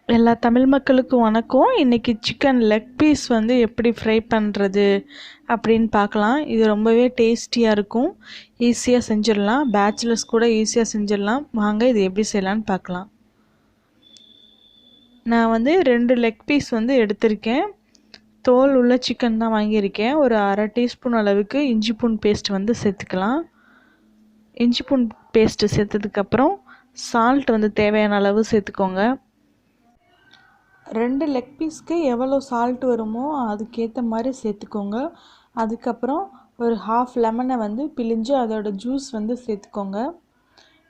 எல்லா தமிழ் மக்களுக்கும் வணக்கம். இன்றைக்கி சிக்கன் லெக் பீஸ் வந்து எப்படி ஃப்ரை பண்ணுறது அப்படின்னு பார்க்கலாம். இது ரொம்பவே டேஸ்டியாக இருக்கும். ஈஸியாக செஞ்சிடலாம். பேச்சுலர்ஸ் கூட ஈஸியாக செஞ்சிடலாம். வாங்க இது எப்படி செய்யலான்னு பார்க்கலாம். நான் வந்து 2 லெக் பீஸ் வந்து எடுத்திருக்கேன். தோல் உள்ள சிக்கன் தான் வாங்கியிருக்கேன். ஒரு அரை டீஸ்பூன் அளவுக்கு இஞ்சி பூண்டு பேஸ்ட் வந்து சேர்த்துக்கலாம். இஞ்சி பூண்டு பேஸ்ட்டு சேர்த்ததுக்கப்புறம் சால்ட் வந்து தேவையான அளவு சேர்த்துக்கோங்க. 2 லெக் பீஸ்க்கு எவ்வளோ சால்ட் வருமோ அதுக்கேற்ற மாதிரி சேர்த்துக்கோங்க. அதுக்கப்புறம் ஒரு ஹாஃப் லெமனை வந்து பிழிஞ்சு அதோட ஜூஸ் வந்து சேர்த்துக்கோங்க.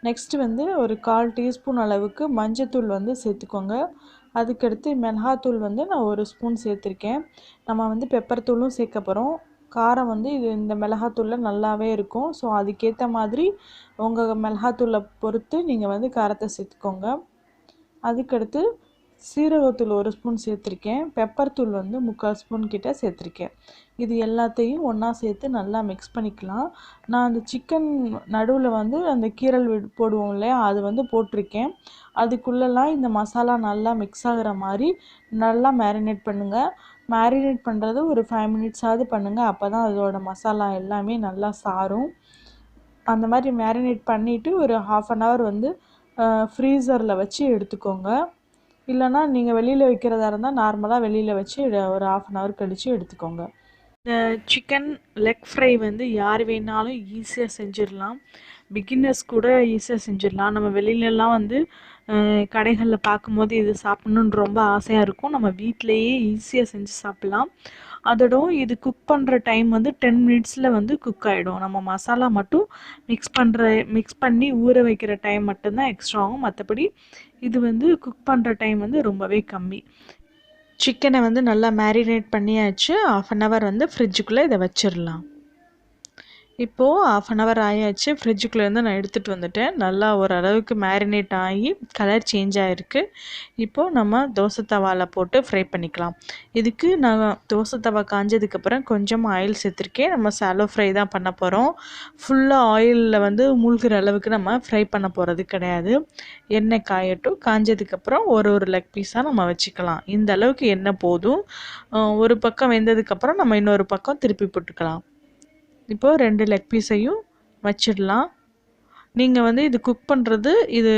நெக்ஸ்ட்டு வந்து ஒரு 1/4 டீஸ்பூன் அளவுக்கு மஞ்சத்தூள் வந்து சேர்த்துக்கோங்க. அதுக்கடுத்து மிளகாத்தூள் வந்து நான் 1 ஸ்பூன் சேர்த்துருக்கேன். நம்ம வந்து பெப்பர் தூளும் சேர்க்க போகிறோம். காரம் வந்து இந்த மிளகாத்தூளில் நல்லாவே இருக்கும். ஸோ அதுக்கேற்ற மாதிரி உங்கள் மிளகாத்தூளை பொறுத்து நீங்கள் வந்து காரத்தை சேர்த்துக்கோங்க. அதுக்கடுத்து சீரகத்தூள் 1 ஸ்பூன் சேர்த்துருக்கேன். பெப்பர் தூள் வந்து 3/4 ஸ்பூன் கிட்ட சேர்த்துருக்கேன். இது எல்லாத்தையும் ஒன்றா சேர்த்து நல்லா மிக்ஸ் பண்ணிக்கலாம். நான் அந்த சிக்கன் நடுவில் வந்து அந்த கீரல் போடுவோம் இல்லையா, அது வந்து போட்டிருக்கேன். அதுக்குள்ளெல்லாம் இந்த மசாலா நல்லா மிக்ஸ் ஆகிற மாதிரி நல்லா மேரினேட் பண்ணுங்கள். மேரினேட் பண்ணுறது ஒரு 5 மினிட்ஸாவது பண்ணுங்கள். அப்போ தான் அதோட மசாலா எல்லாமே நல்லா சாரும். அந்த மாதிரி மேரினேட் பண்ணிவிட்டு ஒரு 1/2 அன் ஹவர் வந்து ஃப்ரீசரில் வச்சு எடுத்துக்கோங்க. இல்லைனா நீங்கள் வெளியில் வைக்கிறதா இருந்தால் நார்மலாக வெளியில் வச்சு ஒரு 1/2 அன் ஹவர் கழித்து எடுத்துக்கோங்க. இந்த சிக்கன் லெக் ஃப்ரை வந்து யார் வேணாலும் ஈஸியாக செஞ்சிடலாம். பிகினர்ஸ் கூட ஈஸியாக செஞ்சிடலாம். நம்ம வெளியிலலாம் வந்து கடைகளில் பார்க்கும்போது இது சாப்பிட்ணுன்னு ரொம்ப ஆசையாக இருக்கும். நம்ம வீட்டிலையே ஈஸியாக செஞ்சு சாப்பிட்லாம். அதோட இது குக் பண்ணுற டைம் வந்து 10 மினிட்ஸில் வந்து குக் ஆகிடும். நம்ம மசாலா மட்டும் மிக்ஸ் பண்ணி ஊற வைக்கிற டைம் மட்டும்தான் எக்ஸ்ட்ரா ஆகும். மற்றபடி இது வந்து குக் பண்ணுற டைம் வந்து ரொம்பவே கம்மி. சிக்கனை வந்து நல்லா மேரினேட் பண்ணியாச்சு. 1/2 அன் ஹவர் வந்து ஃப்ரிட்ஜுக்குள்ளே இதை வச்சிடலாம். இப்போது 1/2 அன் ஹவர் ஆயாச்சு. ஃப்ரிட்ஜுக்குள்ளேருந்து நான் எடுத்துகிட்டு வந்துட்டேன். நல்லா ஓரளவுக்கு மேரினேட் ஆகி கலர் சேஞ்ச் ஆகிருக்கு. இப்போது நம்ம தோசை தவாவில் போட்டு ஃப்ரை பண்ணிக்கலாம். இதுக்கு நான் தோசை தவா காஞ்சதுக்கப்புறம் கொஞ்சமாக ஆயில் சேர்த்துருக்கேன். நம்ம சாலோ ஃப்ரை தான் பண்ண போகிறோம். ஃபுல்லாக ஆயிலில் வந்து மூழ்கிற அளவுக்கு நம்ம ஃப்ரை பண்ண போகிறது கிடையாது. எண்ணெய் காயட்டும். காஞ்சதுக்கப்புறம் ஒரு லெக் பீஸாக நம்ம வச்சுக்கலாம். இந்த அளவுக்கு எண்ணெய் போதும். ஒரு பக்கம் வெந்ததுக்கப்புறம் நம்ம இன்னொரு பக்கம் திருப்பி போட்டுக்கலாம். இப்போது 2 லெக் பீஸையும் வச்சிடலாம். நீங்கள் வந்து இது குக் பண்ணுறது இது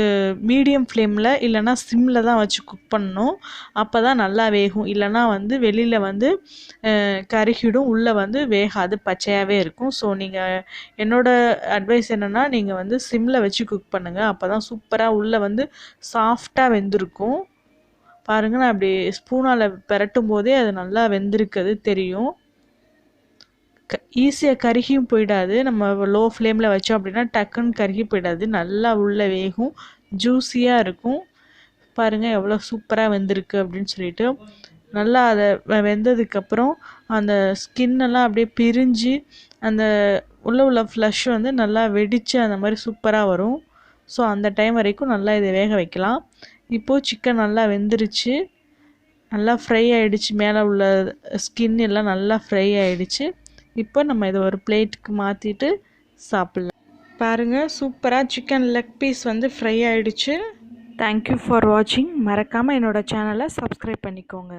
மீடியம் ஃப்ளேமில் இல்லைனா சிம்மில் தான் வச்சு குக் பண்ணணும். அப்போ தான் நல்லா வேகும். இல்லைனா வந்து வெளியில் வந்து கருகிடும், உள்ளே வந்து வேகாது, பச்சையாகவே இருக்கும். ஸோ நீங்கள் என்னோடய அட்வைஸ் என்னென்னா நீங்கள் வந்து சிம்மில் வச்சு குக் பண்ணுங்கள். அப்போ தான் சூப்பராக உள்ளே வந்து சாஃப்டாக வெந்திருக்கும். பாருங்கள், நான் அப்படி ஸ்பூனால் பெரட்டும் போதே அது நல்லா வெந்திருக்கிறது தெரியும். ஈஸியாக கருகியும் போயிடாது. நம்ம லோ ஃப்ளேமில் வச்சோம் அப்படின்னா டக்குன்னு கருகி போயிடாது. நல்லா உள்ளே வேகும், ஜூஸியாக இருக்கும். பாருங்கள் எவ்வளோ சூப்பராக வெந்திருக்கு அப்படின்னு சொல்லிட்டு. நல்லா அதை வெந்ததுக்கப்புறம் அந்த ஸ்கின்னெல்லாம் அப்படியே பிரிஞ்சு அந்த உள்ள ஃப்ளஷ் வந்து நல்லா வெடித்து அந்த மாதிரி சூப்பராக வரும். ஸோ அந்த டைம் வரைக்கும் நல்லா இதை வேக வைக்கலாம். இப்போது சிக்கன் நல்லா வெந்துருச்சு, நல்லா ஃப்ரை ஆகிடுச்சு. மேலே உள்ள ஸ்கின் எல்லாம் நல்லா ஃப்ரை ஆகிடுச்சு. இப்போ நம்ம இதை ஒரு பிளேட்டுக்கு மாற்றிட்டு சாப்பிட்லாம். பாருங்கள், சூப்பராக சிக்கன் லெக் பீஸ் வந்து ஃப்ரை ஆகிடுச்சு. தேங்க்யூ ஃபார் வாட்சிங். மறக்காமல் என்னோடய சேனலை சப்ஸ்கிரைப் பண்ணிக்கோங்க.